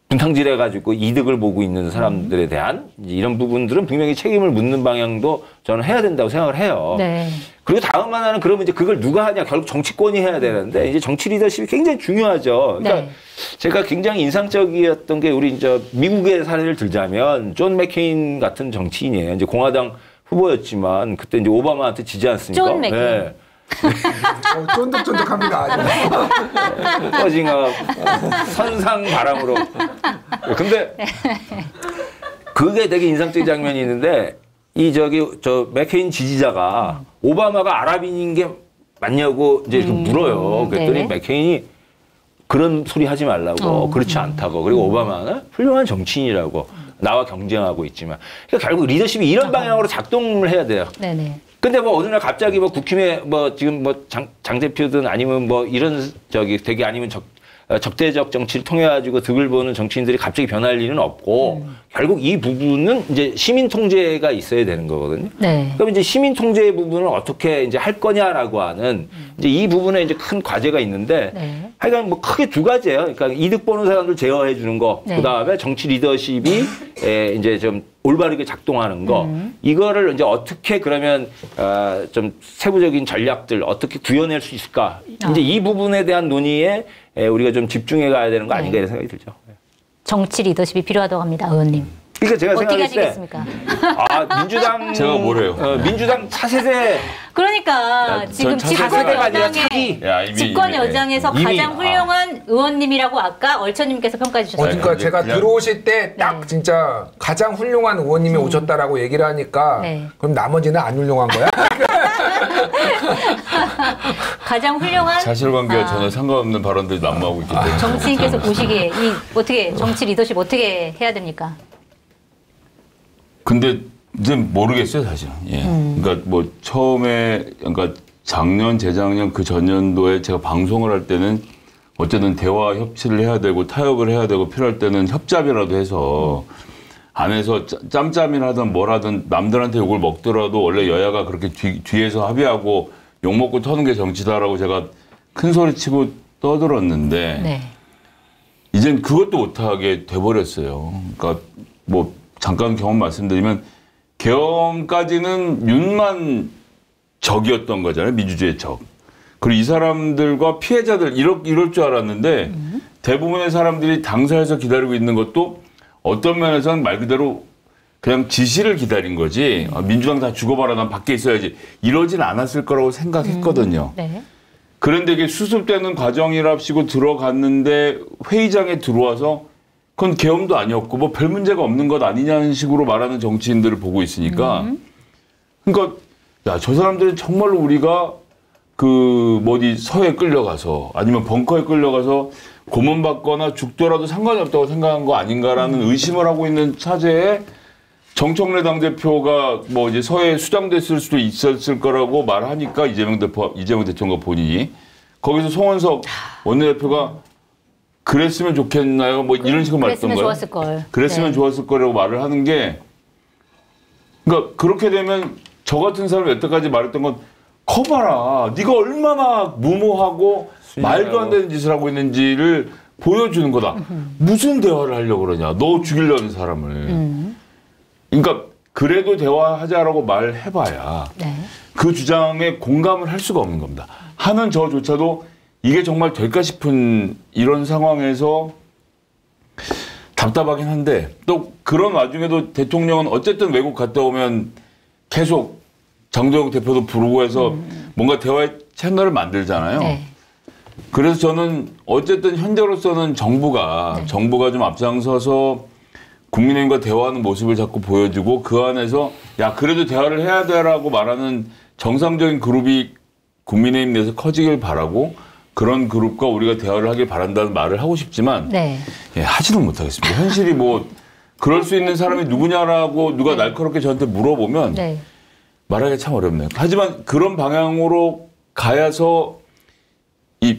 분탕질해 가지고 이득을 보고 있는 사람들에 대한 이런 부분들은 분명히 책임을 묻는 방향도 저는 해야 된다고 생각을 해요. 네. 그리고 다음 하나는 그러면 이제 그걸 누가 하냐, 결국 정치권이 해야 되는데 이제 정치 리더십이 굉장히 중요하죠. 그러니까 네. 제가 굉장히 인상적이었던 게 우리 이제 미국의 사례를 들자면 존 맥케인 같은 정치인이에요. 이제 공화당 후보였지만 그때 이제 오바마한테 지지 않습니까? 존 맥케인. 네. 쫀득쫀득합니다. 꺼징어 선상 바람으로. 근데 그게 되게 인상적인 장면이 있는데, 저 맥케인 지지자가 오바마가 아랍인인 게 맞냐고 이제 이렇게 물어요. 그랬더니 네네. 맥케인이 그런 소리 하지 말라고, 그렇지 않다고. 그리고 오바마는 훌륭한 정치인이라고, 나와 경쟁하고 있지만. 그러니까 결국 리더십이 이런 방향으로 작동을 해야 돼요. 네네. 근데 뭐 어느 날 갑자기 뭐 국힘에 뭐 지금 뭐 장 대표든 아니면 뭐 이런 되게 아니면 적대적 정치를 통해 가지고 득을 보는 정치인들이 갑자기 변할 일은 없고, 결국 이 부분은 이제 시민 통제가 있어야 되는 거거든요. 네. 그럼 이제 시민 통제 부분을 어떻게 이제 할 거냐라고 하는 이제 이 부분에 이제 큰 과제가 있는데, 네. 하여간 뭐 크게 두 가지예요. 그러니까 이득 보는 사람들 제어해 주는 거, 네. 그다음에 정치 리더십이 이제 좀 올바르게 작동하는 거, 이거를 이제 어떻게 그러면 좀 세부적인 전략들 어떻게 구현할 수 있을까? 이제 이 부분에 대한 논의에 우리가 좀 집중해 가야 되는 거 아닌가 이런 생각이 들죠. 정치 리더십이 필요하다고 합니다, 의원님. 그러니까 제가 어떻게 생각했을 때, 하시겠습니까? 민주당 제가 뭐래요? 민주당 차세대 그러니까 지금 전 집권 차세대가 아니라 여당의 차기. 야, 이미, 집권 이미, 여당에서 이미, 가장 훌륭한 의원님이라고 아까 얼천님께서 평가해 주셨어요. 그러니까 제가 그냥- 들어오실 때 딱 네. 진짜 가장 훌륭한 의원님이 오셨다라고 얘기를 하니까 네. 그럼 나머지는 안 훌륭한 거야? 가장 훌륭한 사실관계와 전혀 상관없는 발언들이 난무하고 있기 때문에. 정치인께서 보시기에 이 어떻게 정치 리더십 어떻게 해야 됩니까? 근데 이제 모르겠어요, 사실. 예. 그러니까 뭐 처음에, 그러니까 작년, 재작년 그 전년도에 제가 방송을 할 때는 어쨌든 대화 협치를 해야 되고 타협을 해야 되고 필요할 때는 협잡이라도 해서 안에서 짬짬이를 하든 뭘 하든 남들한테 욕을 먹더라도 원래 여야가 그렇게 뒤에서 합의하고 욕 먹고 터는 게 정치다라고 제가 큰 소리 치고 떠들었는데 네. 이젠 그것도 못하게 돼버렸어요. 그러니까 뭐 잠깐 경험 말씀드리면 계엄까지는 윤만 적이었던 거잖아요. 민주주의의 적. 그리고 이 사람들과 피해자들 이럴 줄 알았는데 대부분의 사람들이 당사에서 기다리고 있는 것도 어떤 면에서는 말 그대로 그냥 지시를 기다린 거지. 민주당 다 죽어봐라, 난 밖에 있어야지. 이러진 않았을 거라고 생각했거든요. 네. 그런데 이게 수습되는 과정이랍시고 들어갔는데 회의장에 들어와서 그건 계엄도 아니었고 뭐 별 문제가 없는 것 아니냐는 식으로 말하는 정치인들을 보고 있으니까 그러니까 야, 저 사람들은 정말로 우리가 그 어디 서해 끌려가서 아니면 벙커에 끌려가서 고문받거나 죽더라도 상관이 없다고 생각한 거 아닌가라는 의심을 하고 있는 차제에 정청래 당대표가 뭐 이제 서해에 수장됐을 수도 있었을 거라고 말하니까 이재명 대통령과 본인이 거기서 송원석 원내대표가 그랬으면 좋겠나요? 뭐 이런 식으로 말했던 그랬으면 거예요. 좋았을 걸. 그랬으면 네. 좋았을 거라고 말을 하는 게 그러니까 그렇게 되면 저 같은 사람이 여태까지 말했던 건 커봐라. 네가 얼마나 무모하고 말도 안 되는 짓을 하고 있는지를 보여주는 거다. 무슨 대화를 하려고 그러냐. 너 죽이려는 사람을. 그러니까 그래도 대화하자라고 말해봐야 네. 그 주장에 공감을 할 수가 없는 겁니다. 하는 저조차도 이게 정말 될까 싶은 이런 상황에서 답답하긴 한데 또 그런 와중에도 대통령은 어쨌든 외국 갔다 오면 계속 장도영 대표도 부르고 해서 뭔가 대화의 채널을 만들잖아요. 네. 그래서 저는 어쨌든 현재로서는 정부가 좀 앞장서서 국민의힘과 대화하는 모습을 자꾸 보여주고 그 안에서 야 그래도 대화를 해야 돼라고 말하는 정상적인 그룹이 국민의힘 내에서 커지길 바라고 그런 그룹과 우리가 대화를 하길 바란다는 말을 하고 싶지만 네. 예, 하지는 못하겠습니다. 현실이 뭐 그럴 수 있는 사람이 누구냐라고 누가 날카롭게 저한테 물어보면 네. 말하기가 참 어렵네요. 하지만 그런 방향으로 가야서 이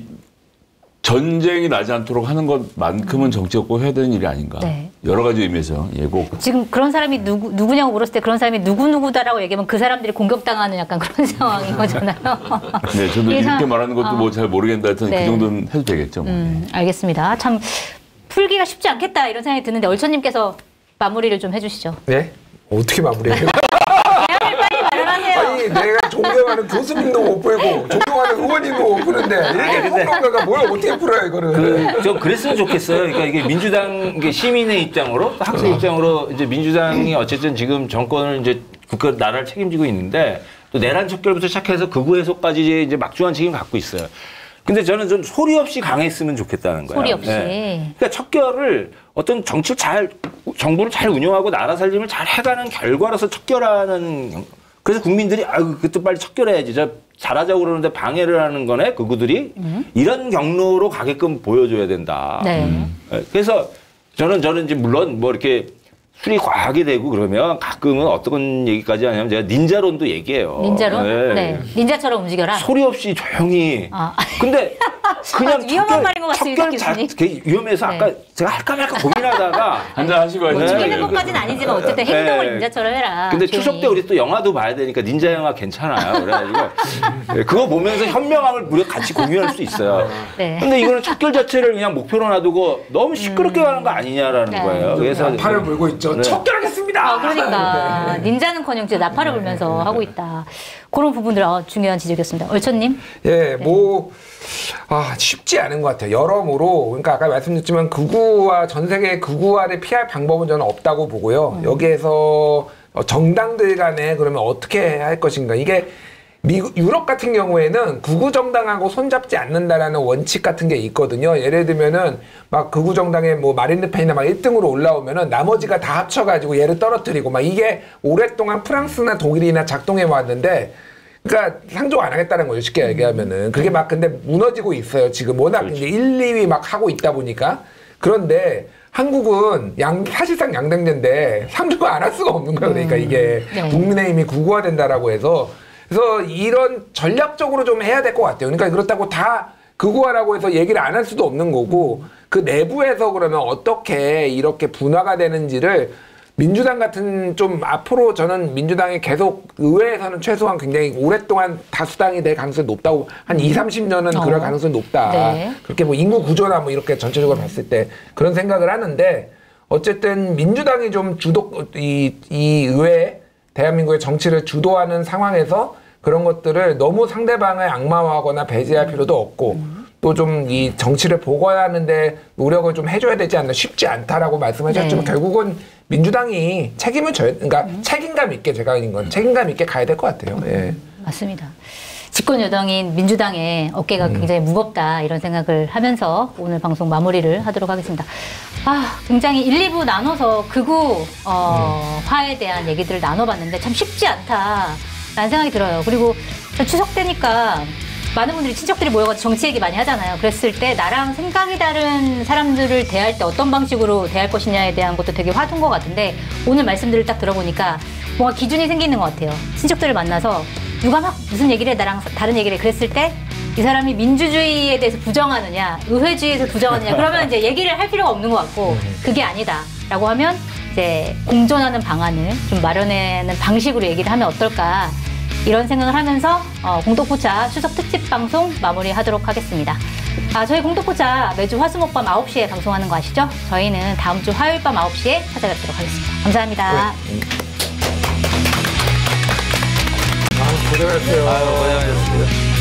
전쟁이 나지 않도록 하는 것만큼은 정치가 꼭 해야 되는 일이 아닌가. 네. 여러 가지 의미에서 예고. 지금 그런 사람이 누구냐고 물었을 때 그런 사람이 누구다라고 얘기하면 그 사람들이 공격당하는 약간 그런 상황인 거잖아요. 네, 저도 이렇게 말하는 것도 뭐 잘 모르겠는데 하여튼 네. 그 정도는 해도 되겠죠. 뭐. 알겠습니다. 참 풀기가 쉽지 않겠다 이런 생각이 드는데 얼천님께서 마무리를 좀 해주시죠. 네? 어떻게 마무리해요? 대안을 빨리 마련하세요. 아니 내가 존경하는 교수님도 못 풀고 존경하는 의원님도 못 푸는데 이렇게 폭로가가 뭘 어떻게 풀어요 이거를. 저 그랬으면 좋겠어요. 그러니까 이게 민주당 이게 시민의 입장으로 또 학생 입장으로 이제 민주당이 어쨌든 지금 정권을 이제 국가 나라를 책임지고 있는데 또 내란 척결부터 시작해서 극우 해소까지 이제 막중한 책임을 갖고 있어요. 근데 저는 좀 소리 없이 강했으면 좋겠다는 거예요. 소리 없이. 그러니까 척결을 어떤 정부를 잘 운영하고 나라 살림을 잘 해가는 결과로서 척결하는. 그래서 국민들이 아유 그것도 빨리 척결해야지. 잘하자고 그러는데 방해를 하는 거네 그들이 이런 경로로 가게끔 보여줘야 된다. 네. 그래서 저는 이제 물론 뭐 이렇게 술이 과하게 되고 그러면 가끔은 어떤 얘기까지 하냐면 제가 닌자론도 얘기해요. 닌자론? 네. 네. 닌자처럼 움직여라. 소리 없이 조용히. 아. 근데 그냥 위험한 말인 것 같습니다, 척결 교수님. 위험해서 네. 아까 제가 할까 말까 고민하다가 한잔 하시고 뭐 네. 죽이는 것까지는 아니지만 어쨌든 행동을 네. 닌자처럼 해라. 근데 조용히. 추석 때 우리 또 영화도 봐야 되니까 닌자 영화 괜찮아요. 그래가지고 네, 그거 보면서 현명함을 우리가 같이 공유할 수 있어요. 네. 근데 이거는 척결 자체를 그냥 목표로 놔두고 너무 시끄럽게 가는 거 아니냐라는 네. 거예요. 그래서 팔을 물고 있죠. 네. 척결하겠습니다. 그러니까 닌자는커녕 지금 나팔을 불면서 하고 있다. 그런 부분들 중요한 지적이었습니다. 얼천님. 예, 쉽지 않은 것 같아요. 여러모로 그러니까 아까 말씀드렸지만 극우와 전 세계 극우화를 피할 방법은 저는 없다고 보고요. 여기에서 정당들 간에 그러면 어떻게 할 것인가 이게 유럽 같은 경우에는 극우 정당하고 손잡지 않는다라는 원칙 같은 게 있거든요. 예를 들면은 막 극우 정당에 뭐 마린 르펜이나 막 1등으로 올라오면은 나머지가 다 합쳐가지고 얘를 떨어뜨리고 막 이게 오랫동안 프랑스나 독일이나 작동해 왔는데 그러니까 상종 안 하겠다는 거죠. 쉽게 얘기하면은 그게 막 근데 무너지고 있어요. 지금 워낙 이제 1, 2위 막 하고 있다 보니까 그런데 한국은 사실상 양당제인데 상종 안 할 수가 없는 거예요. 그러니까 이게 네. 국민의힘이 극우화된다라고 해서 그래서 이런 전략적으로 좀 해야 될 것 같아요. 그러니까 그렇다고 다 극우화라고 해서 얘기를 안 할 수도 없는 거고 그 내부에서 그러면 어떻게 이렇게 분화가 되는지를 민주당 같은 좀 앞으로 저는 민주당이 계속 의회에서는 최소한 굉장히 오랫동안 다수당이 될 가능성이 높다고 한 2, 30년은 그럴 가능성이 높다. 네. 그렇게 뭐 인구 구조나 뭐 이렇게 전체적으로 봤을 때 그런 생각을 하는데 어쨌든 민주당이 좀 이 의회 대한민국의 정치를 주도하는 상황에서 그런 것들을 너무 상대방을 악마화하거나 배제할 필요도 없고 또 좀 이 정치를 보관하는데 노력을 좀 해줘야 되지 않나 쉽지 않다라고 말씀하셨지만 네. 결국은 민주당이 책임을 져야 그러니까 책임감 있게 제가 인 건 책임감 있게 가야 될 것 같아요. 예. 맞습니다. 집권 여당인 민주당의 어깨가 굉장히 무겁다 이런 생각을 하면서 오늘 방송 마무리를 하도록 하겠습니다. 굉장히 1, 2부 나눠서 극우 화에 대한 얘기들을 나눠봤는데 참 쉽지 않다라는 생각이 들어요. 그리고 추석 때니까 많은 분들이 친척들이 모여가지고 정치 얘기 많이 하잖아요. 그랬을 때 나랑 생각이 다른 사람들을 대할 때 어떤 방식으로 대할 것이냐에 대한 것도 되게 화두인 것 같은데 오늘 말씀들을 딱 들어보니까 뭔가 기준이 생기는 것 같아요. 친척들을 만나서 누가 막 무슨 얘기를 해 나랑 다른 얘기를 해 그랬을 때 이 사람이 민주주의에 대해서 부정하느냐 의회주의에서 부정하느냐 그러면 이제 얘기를 할 필요가 없는 것 같고 그게 아니다라고 하면 이제 공존하는 방안을 좀 마련하는 방식으로 얘기를 하면 어떨까 이런 생각을 하면서 공독포차 추석 특집 방송 마무리하도록 하겠습니다. 저희 공독포차 매주 화수목밤 9시에 방송하는 거 아시죠? 저희는 다음 주 화요일 밤 9시에 찾아뵙도록 하겠습니다. 감사합니다. 고생하셨어요. 고생하셨습니다.